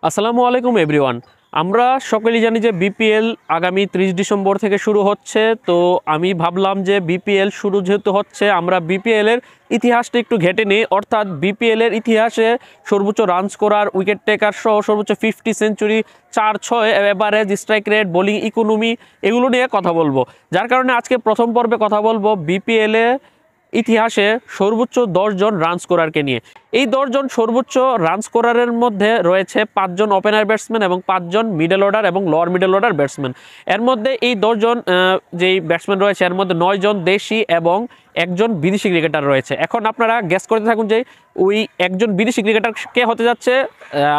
আসসালামু আলাইকুম এভরিওয়ান। আমরা সকলেই জানি যে বিপিএল আগামী 30 ডিসেম্বর থেকে শুরু হচ্ছে। তো আমি ভাবলাম যে বিপিএল শুরু যেহেতু হচ্ছে, আমরা বিপিএলের ইতিহাসটা একটু ঘেটে নিই। অর্থাৎ বিপিএলের ইতিহাসে সর্বোচ্চ রান স্কোরার, উইকেট টেকার সহ সর্বোচ্চ 50 century, 4-6 average, strike rate, bowling economy, এগুলো নিয়ে কথা বলবো। যার কারণে আজকে প্রথম পর্বে কথা বলবো বিপিএলে ইতিহাসে সর্বোচ্চ 10 জন রান স্কোরারকে নিয়ে। এই 10 জন সর্বোচ্চ রান স্কোরারের মধ্যে রয়েছে 5 জন ওপেনার ব্যাটসম্যান এবং 5 জন মিডল অর্ডার এবং লোয়ার মিডল অর্ডার ব্যাটসম্যান। এর মধ্যে এই 10 জন যেই ব্যাটসম্যান রয়েছে, এর মধ্যে 9 জন দেশি এবং একজন বিদেশি ক্রিকেটার রয়েছে। এখন আপনারা গেস করতে থাকুন যে ওই একজন বিদেশি ক্রিকেটার কে হতে যাচ্ছে।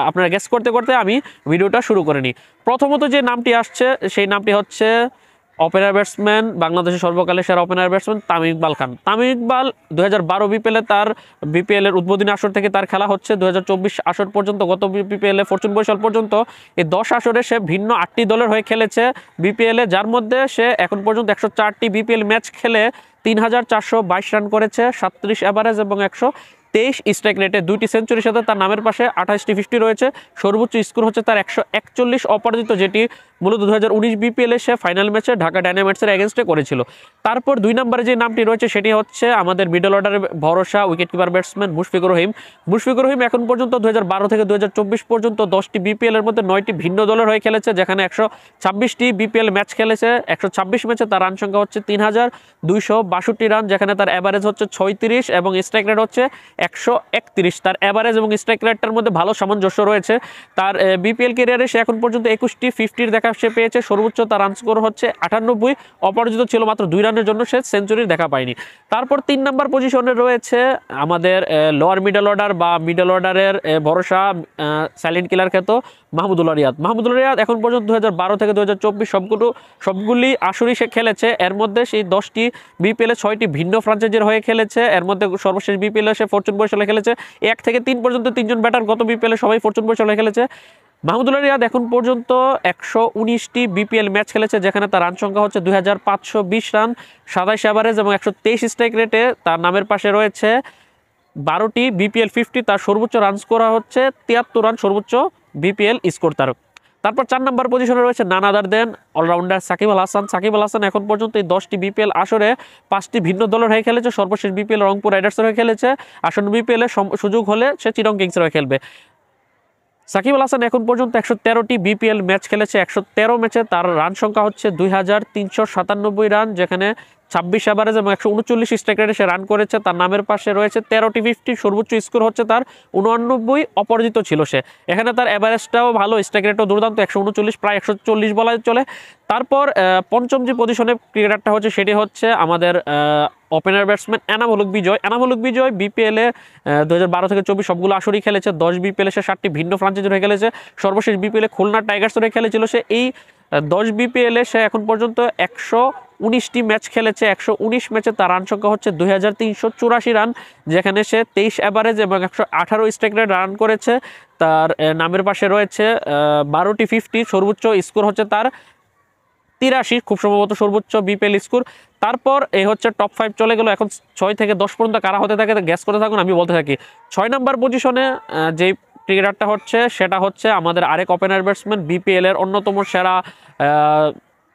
আপনারা গেস করতে করতে আমি ভিডিওটা শুরু করে নিই। প্রথমত যে নামটি আসছে সেই নামটি হচ্ছে ওপেনার ব্যাটসম্যান, বাংলাদেশের সর্বকালের সেরা ওপেনার ব্যাটসম্যান তামিম ইকবাল খান। তামিম ইকবাল 2012 বিপিএলে তার বিপিএলের উদ্বোধনী আসর থেকে তার খেলা হচ্ছে 2024 আসর পর্যন্ত। গত বিপিএলে ফরচুন বরিশাল পর্যন্ত এই 10 আসরে সে ভিন্ন 8টি দলের হয়ে খেলেছে বিপিএলে, যার মধ্যে সে এখন পর্যন্ত 104টি বিপিএল ম্যাচ খেলে 3422 রান করেছে, 37 এভারেজ এবং 123 স্ট্রাইক রেটে, 2টি সেঞ্চুরির সাথে তার নামের পাশে 28টি 50 রয়েছে। সর্বোচ্চ স্কোর হচ্ছে তার 141 অপরাজিত, যেটি মূলত 2019 বিপিএলে সে ফাইনাল ম্যাচে ঢাকা ডায়নামাইটসের এগেনস্টে করেছিল। তারপর 2 নম্বরে যে নামটি রয়েছে সেটি হচ্ছে আমাদের মিডল অর্ডারের ভরসা wicket keeper batsman Mushfiqur Rahim. Mushfiqur Rahim এখন পর্যন্ত 2012 থেকে 2024 পর্যন্ত 10টি বিপিএল এর মধ্যে 9টি ভিন্ন দলের হয়ে খেলেছে, যেখানে 126টি বিপিএল ম্যাচ খেলেছে। 126 ম্যাচে তার রান সংখ্যা হচ্ছে 3262 রান, যেখানে তার এভারেজ হচ্ছে 36 এবং স্ট্রাইক রেট হচ্ছে 131। তার এভারেজ এবং স্ট্রাইক রেটটার মধ্যে ভালো সামঞ্জস্য রয়েছে। তার বিপিএল ক্যারিয়ারে সে এখন পর্যন্ত 21টি 50-র দেখা সে পেয়েছে। সর্বোচ্চ তার রান স্কোর হচ্ছে 98, অপরাজিত ছিল মাত্র 2 রানের জন্য, সে সেঞ্চুরির দেখা পায়নি। তারপর 3 নম্বর পজিশনে রয়েছে আমাদের লোয়ার মিডল অর্ডার বা মিডল অর্ডারের ভরসা সাইলেন্ট কিলার খ্যাত মাহমুদুল্লাহ রিয়াদ। মাহমুদুল্লাহ রিয়াদ এখন পর্যন্ত 2012 থেকে 2024 সবগুলি আসরই সে খেলেছে। এর মধ্যে সেই 10টি বিপিএলে 6টি ভিন্ন ফ্রাঞ্চাইজির হয়ে খেলেছে। এর মধ্যে সর্বশেষ বিপিএলে সে ফরচুন বরিশালে খেলেছে। 1 থেকে 3 পর্যন্ত 3 জন ব্যাটার গত বিপিএলে সবাই ফরচুন বরিশালে খেলেছে। মাহমুদুল্লাহ রিয়াদ এখন পর্যন্ত 119টি বিপিএল ম্যাচ খেলেছে, যেখানে তার রান সংখ্যা হচ্ছে 2520 রান, 27 এভারেজ এবং 123 স্ট্রাইক রেটে। তার নামের পাশে রয়েছে 12টি বিপিএল 50। তার সর্বোচ্চ রান স্কোর হচ্ছে 73 রান, সর্বোচ্চ বিপিএল স্কোর তার। তারপর 4 নম্বর পজিশনে রয়েছে নান আদার দেন অলরাউন্ডার সাকিব আল হাসান। সাকিব আল হাসান এখন পর্যন্ত এই 10টি বিপিএল আসরে 5টি ভিন্ন দলের হয়ে খেলেছে। সর্বশেষ বিপিএল রংপুর রাইডার্সের হয়ে খেলেছে। আসন্ন বিপিএলে সুযোগ হলে সে চিটং কিংসের হয়ে খেলবে। সাকিব আল হাসান এখন পর্যন্ত 113টি বিপিএল ম্যাচ খেলেছে। 113 ম্যাচে তার রান সংখ্যা হচ্ছে 2397 রান, যেখানে 26 এভারেজ এবং 139 স্ট্রাইক রেটে সে রান করেছে। তার নামের পাশে রয়েছে 13টি 50, সর্বোচ্চ স্কোর হচ্ছে তার 89, অপরাজিত ছিল সে। এখানে তার এভারেজটাও ভালো, স্ট্রাইক রেটও দুর্দান্ত, 139, প্রায় 140 বলা চলে। তারপর পঞ্চম যে পজিশনে ক্রিকেটারটা হচ্ছে সেটি হচ্ছে আমাদের ওপেনার ব্যাটসম্যান এনাম হলুক বিজয়। এনাম হলুক বিজয় বিপিএলে 2012 থেকে 24 সবগুলো আসরই খেলেছে। 10 বিপিএলে সে 7টি ভিন্ন ফ্রাঞ্চাইজি হয়ে খেলেছে। সর্বশেষ বিপিএলে খুলনা টাইগার্স হয়ে খেলেছিল সে। এই 10 বিপিএলে সে এখন পর্যন্ত 119টি ম্যাচ খেলেছে। 119 ম্যাচে তার রান সংখ্যা হচ্ছে 2384 রান, যেখানে সে 23 এভারেজ এবং 118 স্ট্রাইক রেট রান করেছে। তার নামের পাশে রয়েছে 12টি 50, সর্বোচ্চ স্কোর হচ্ছে তার 83, খুব সম্ভবত সর্বোচ্চ বিপিএল স্কোর। তারপর এই হচ্ছে টপ 5 চলে গেল। এখন 6 থেকে 10 পর্যন্ত কারা হতে থাকে গ্যাস করতে থাকুন, আমি বলতে থাকি। 6 নম্বর পজিশনে যেই ক্রিকেটারটা হচ্ছে সেটা হচ্ছে আমাদের আরেক ওপেনার ব্যাটসম্যান, বিপিএল এর অন্যতম সেরা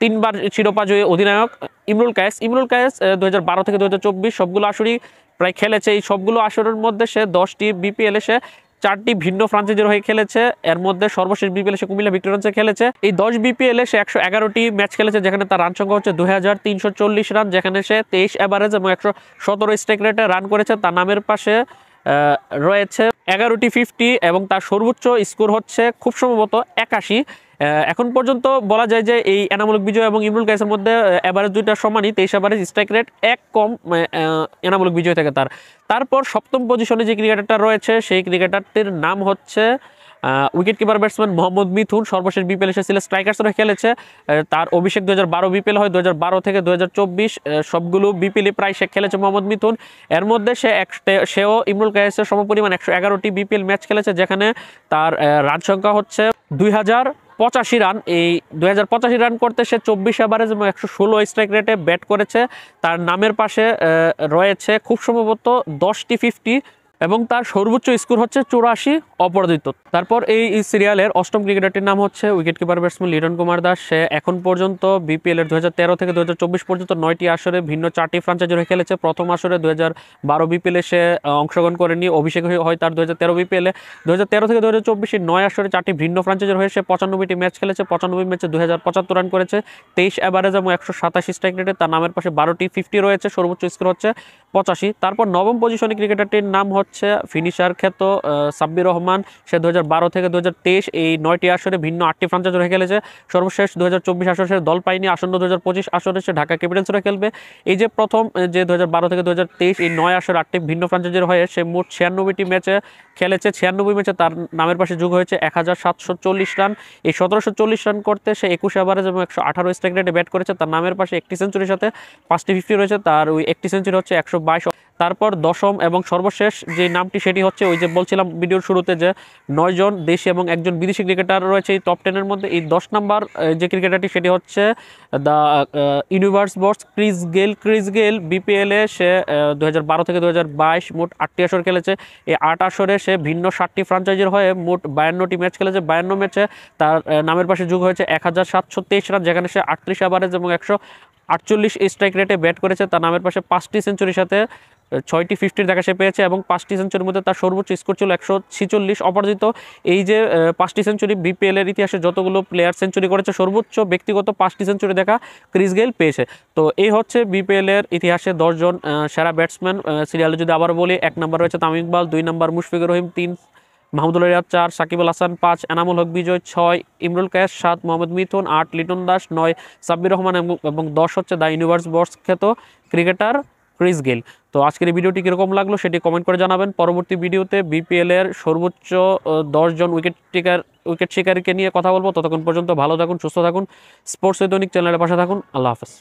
3বার শিরোপা জয়ী অধিনায়ক ইমরুল কায়েস। ইমরুল কায়েস 2012 থেকে 2024 সবগুলো আসরই প্রায় খেলেছে। এই সবগুলো আসরের মধ্যে সে 10টি বিপিএলে সে 4টি ভিন্ন ফ্রাঞ্চাইজির হয়ে খেলেছে। এর মধ্যে সর্বশেষ বিপিএলে সে কুমিল্লা ভিক্টোরিয়ান্সে খেলেছে। এই 10 বিপিএলে সে 111টি ম্যাচ খেলেছে, যেখানে তার রান সংখ্যা হচ্ছে 2340 রান, যেখানে সে 23 এভারেজ এবং 117 স্ট্রাইক রেটে রান করেছে। তার নামের পাশে রয়েছে 11টি 50 এবং তার সর্বোচ্চ স্কোর হচ্ছে খুব সম্ভবত 81। এখন পর্যন্ত বলা যায় যে এই এনামুলক বিজয় এবং ইমরুল কায়েসের মধ্যে এভারেজ দুইটা সমানই, 23 এভারেজ, স্ট্রাইক রেট 1 কম এনামুলক বিজয় থেকে তার। তারপর 7ম পজিশনে যে ক্রিকেটারটা রয়েছে সেই ক্রিকেটারটির নাম হচ্ছে উইকেট কিপার ব্যাটসম্যান মোহাম্মদ মিথুন। সর্বশেষ বিপিএল এসে সিলেট স্ট্রাইকার্সে খেলেছে। তার অভিষেক 2012 বিপিএল হয়। 2012 থেকে 2024 সবগুলো বিপিএলই প্রায় সে খেলেছে মোহাম্মদ মিথুন। এর মধ্যে সেও ইমরুল কায়েসের সমপরিমাণ 111টি বিপিএল ম্যাচ খেলেছে, যেখানে তার রান সংখ্যা হচ্ছে 2085 রান। এই 2085 রান করতে সে 24 এভারেজ এবং 116 স্ট্রাইক রেটে ব্যাট করেছে। তার নামের পাশে রয়েছে খুব সম্ভবত 10টি 50, এবং তার সর্বোচ্চ স্কোর হচ্ছে 84 অপরাজিত। তারপর এই সিরিয়ালের অষ্টম ক্রিকেটারটির নাম হচ্ছে wicket keeper batsman Liton Kumar Das. সে এখন পর্যন্ত বিপিএলের 2013 থেকে 2024 পর্যন্ত 9টি আসরে ভিন্ন 4টি ফ্র্যাঞ্চাইজি হয়ে খেলেছে। প্রথম আসরে 2012 বিপিএলে সে অংশগ্রহণ করেনি, অভিষেক হয় তার 2013 বিপিএলে। 2013 থেকে 2024 9 আসরে 4টি ভিন্ন ফ্র্যাঞ্চাইজির হয়ে সে 95টি ম্যাচ খেলেছে। 95 ম্যাচে 2075 রান করেছে, 23 অ্যাভারেজ এবং 127 স্ট্রাইক রেটে। তার নামের পাশে 12টি 50 রয়েছে, সর্বোচ্চ স্কোর হচ্ছে 85। তারপর নবম পজিশনে ক্রিকেটারটির নাম হচ্ছে ফিনিশার খ্যাত সাব্বির রহমান। সে 2012 থেকে 2023 এই 9টি আসরে ভিন্ন 8টি ফ্র্যাঞ্চাইজি হয়ে খেলেছে। সর্বশেষ 2024 আসরে সে দল পায়নি, আসন্ন 2025 আসরে সে ঢাকা ক্যাপিটালসে খেলবে। এই যে প্রথম যে 2012 থেকে 2023 এই 9 আসরে 8টি ভিন্ন ফ্র্যাঞ্চাইজির হয়ে সে মোট 96টি ম্যাচে খেলেছে। 96 ম্যাচে তার নামের পাশে যোগ হয়েছে 1740 রান। এই 1740 রান করতে সে 21 অ্যাভারেজ এবং 118 স্ট্রাইক রেটে ব্যাট করেছে। তার নামের পাশে একটি সেঞ্চুরির সাথে 5টি 50 রয়েছে, তার ওই একটি সেঞ্চুরি হচ্ছে 122। তারপর দশম এবং সর্বশেষ যে নামটি সেটি হচ্ছে ওই যে বলছিলাম ভিডিওর শুরুতে যে 9 জন দেশি এবং একজন বিদেশি ক্রিকেটার রয়েছে এই টপ 10-এর মধ্যে। এই 10 নাম্বার যে ক্রিকেটারটি সেটি হচ্ছে the universe boss Chris Gayle. বিপিএলে সে 2012 থেকে 2022 মোট 8টি আসর খেলেছে। এই 8 আসরে সে ভিন্ন 7টি ফ্র্যাঞ্চাইজির হয়ে মোট 52টি ম্যাচ খেলেছে। 52 ম্যাচে তার নামের পাশে যোগ হয়েছে 1723 রান, যেখানে সে 38 অ্যাভারেজ এবং 148 স্ট্রাইক রেটে ব্যাট করেছে। তার নামের পাশে 5টি সেঞ্চুরির সাথে 6টি 50 দেখা সে পেয়েছে এবং 5টি সেঞ্চুরির মধ্যে তার সর্বোচ্চ স্কোর ছিল 146 অপরাজিত। এই যে 5টি সেঞ্চুরি বিপিএলের ইতিহাসে যতগুলো প্লেয়ার সেঞ্চুরি করেছে সর্বোচ্চ ব্যক্তিগত 5টি সেঞ্চুরি দেখা ক্রিস গেল পেয়েছে। তো এই হচ্ছে বিপিএলের ইতিহাসে 10 জন সেরা ব্যাটসম্যান সিরিয়ালে। যদি আবার বলি, 1 নম্বর রয়েছে তামিম ইকবাল, 2 নম্বর মুশফিকুর রহিম, 3 মাহমুদুল রিয়াদ, 4 সাকিব আল হাসান, 5 এনামুল হক বিজয়, 6 ইমরুল কায়েস, 7 মোহাম্মদ মিথুন, 8 লিটন দাস, 9 সাব্বির রহমান এবং 10 হচ্ছে দ্য ইউনিভার্স বস খ্যাত ক্রিকেটার ক্রিস গেল। তো আজকের এই ভিডিওটি কীরকম লাগলো সেটি কমেন্ট করে জানাবেন। পরবর্তী ভিডিওতে বিপিএলের সর্বোচ্চ 10 জন উইকেট শিকারীকে নিয়ে কথা বলবো। ততক্ষণ পর্যন্ত ভালো থাকুন, সুস্থ থাকুন, স্পোর্টস দৈনিক চ্যানেলের পাশে থাকুন। আল্লাহ হাফেজ।